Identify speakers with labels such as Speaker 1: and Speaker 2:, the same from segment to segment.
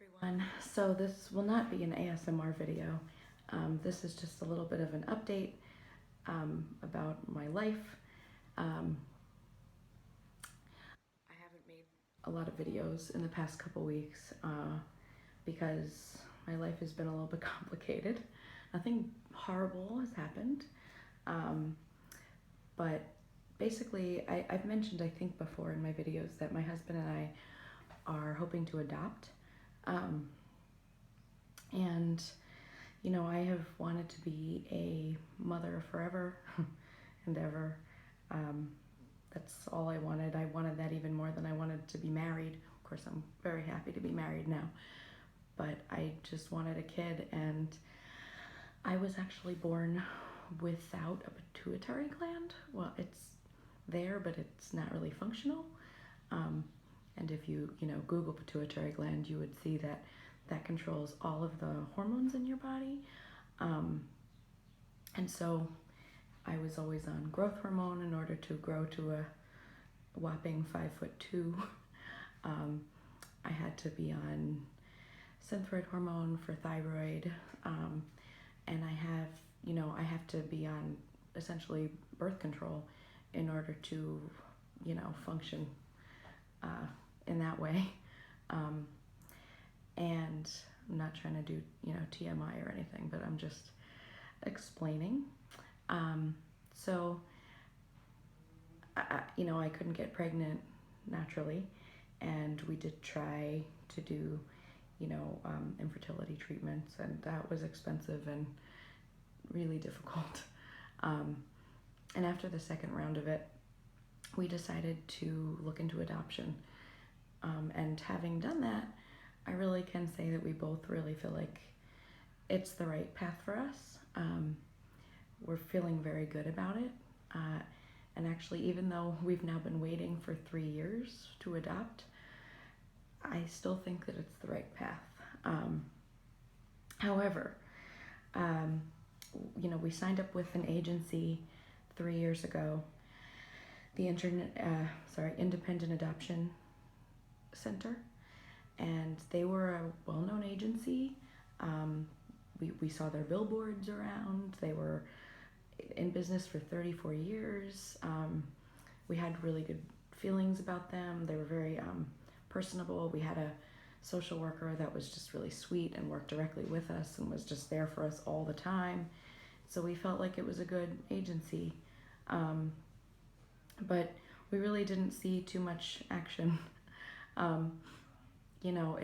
Speaker 1: everyone. So this will not be an ASMR video. This is just a little bit of an update about my life. I haven't made a lot of videos in the past couple weeks because my life has been a little bit complicated. Nothing horrible has happened, but basically I've mentioned, I think before in my videos, that my husband and I are hoping to adopt. And you know, I have wanted to be a mother forever and ever. That's all I wanted. I wanted that even more than I wanted to be married. Of course, I'm very happy to be married now, but I just wanted a kid, and I was actually born without a pituitary gland. Well, it's there, but it's not really functional. And if you Google pituitary gland, you would see that that controls all of the hormones in your body. And so I was always on growth hormone in order to grow to a whopping 5'2". I had to be on synthroid hormone for thyroid, and I have to be on essentially birth control in order to, function in that way. And I'm not trying to do, TMI or anything, but I'm just explaining. So, I couldn't get pregnant naturally, and we did try to do, infertility treatments, and that was expensive and really difficult. And after the second round of it, we decided to look into adoption. And having done that, I really can say that we both really feel like it's the right path for us. We're feeling very good about it. And actually, even though we've now been waiting for 3 years to adopt, I still think that it's the right path. However, we signed up with an agency 3 years ago, the Independent Adoption Center, and they were a well-known agency. We saw their billboards around. They were in business for 34 years. We had really good feelings about them. They were very personable. We had a social worker that was just really sweet and worked directly with us and was just there for us all the time. So we felt like it was a good agency. But we really didn't see too much action.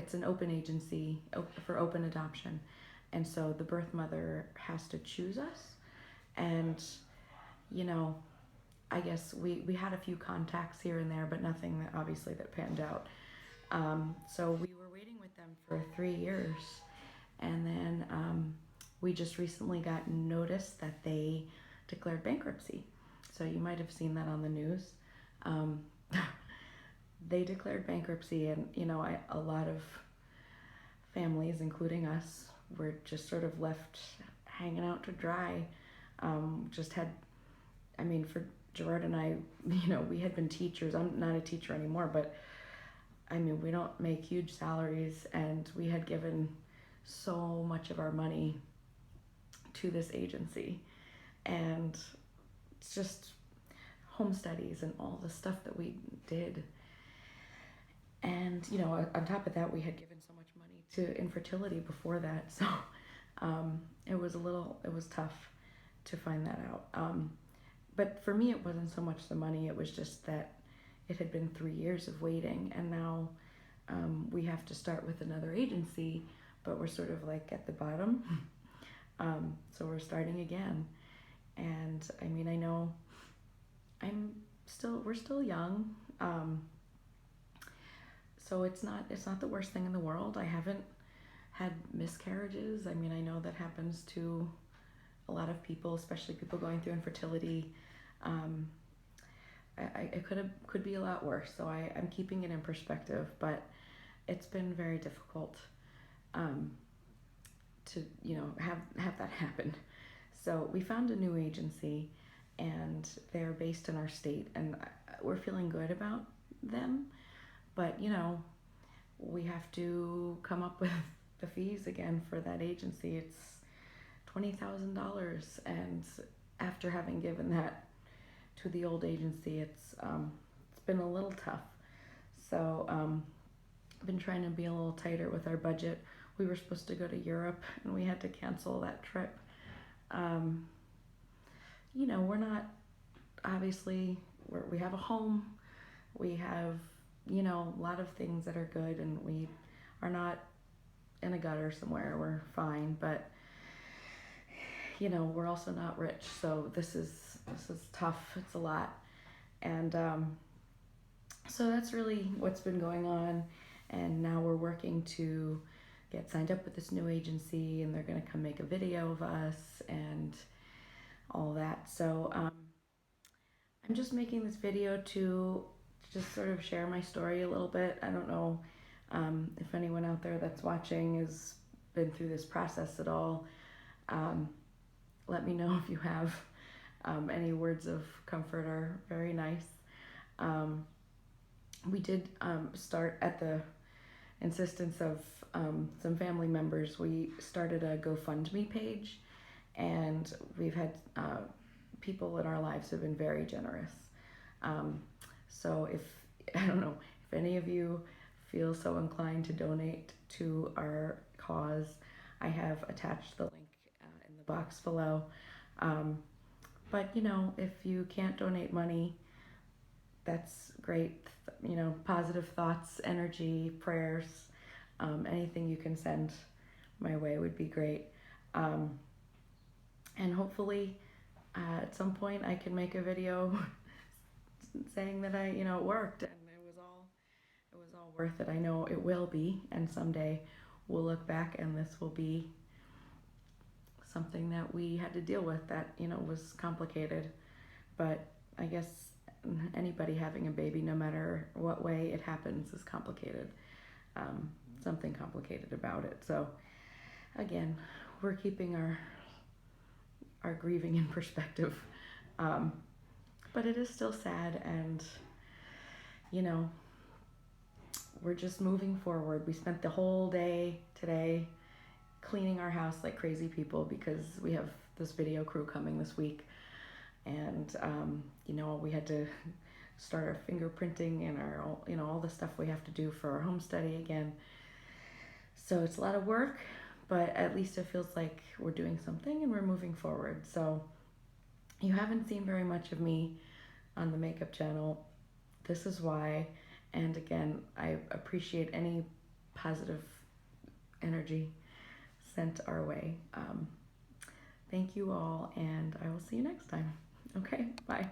Speaker 1: It's an open agency for open adoption. And so the birth mother has to choose us. And, I guess we had a few contacts here and there, but nothing that obviously that panned out. So we were waiting with them for 3 years. And then we just recently got notice that they declared bankruptcy. So you might have seen that on the news. They declared bankruptcy, and a lot of families, including us, were just sort of left hanging out to dry. For Gerard and I, we had been teachers. I'm not a teacher anymore, but we don't make huge salaries, and we had given so much of our money to this agency, and it's just home studies and all the stuff that we did. And, on top of that, we had given so much money to infertility before that. So it was tough to find that out. But for me, it wasn't so much the money. It was just that it had been 3 years of waiting. And now we have to start with another agency, but we're sort of like at the bottom. So we're starting again. And I know we're still young. So it's not the worst thing in the world. I haven't had miscarriages. I know that happens to a lot of people, especially people going through infertility. It could be a lot worse. So I'm keeping it in perspective, but it's been very difficult to have that happen. So we found a new agency, and they're based in our state, and we're feeling good about them. But we have to come up with the fees again for that agency. It's $20,000, and after having given that to the old agency, it's been a little tough. So I've been trying to be a little tighter with our budget. We were supposed to go to Europe, and we had to cancel that trip. Um, we're not obviously we have a home, we have a lot of things that are good, and we are not in a gutter somewhere. We're fine, but we're also not rich, so this is tough. It's a lot, and so that's really what's been going on. And now we're working to get signed up with this new agency, and they're going to come make a video of us and all that. So I'm just making this video to just sort of share my story a little bit. I don't know if anyone out there that's watching has been through this process at all. Let me know if you have. Any words of comfort are very nice. We did start at the insistence of some family members. We started a GoFundMe page, and we've had people in our lives have been very generous. So if I don't know if any of you feel so inclined to donate to our cause, I have attached the link in the box below. But if you can't donate money, that's great. Positive thoughts, energy, prayers, anything you can send my way would be great. And hopefully at some point I can make a video saying that it worked, and it was all worth it. I know it will be, and someday we'll look back and this will be something that we had to deal with that was complicated. But I guess anybody having a baby, no matter what way it happens, is complicated. Something complicated about it. So again, we're keeping our grieving in perspective. But it is still sad, and we're just moving forward. We spent the whole day today cleaning our house like crazy people because we have this video crew coming this week, and we had to start our fingerprinting and our all the stuff we have to do for our home study again. So it's a lot of work, but at least it feels like we're doing something and we're moving forward. So you haven't seen very much of me on the makeup channel. This is why. And again, I appreciate any positive energy sent our way. Thank you all, and I will see you next time. Okay, bye.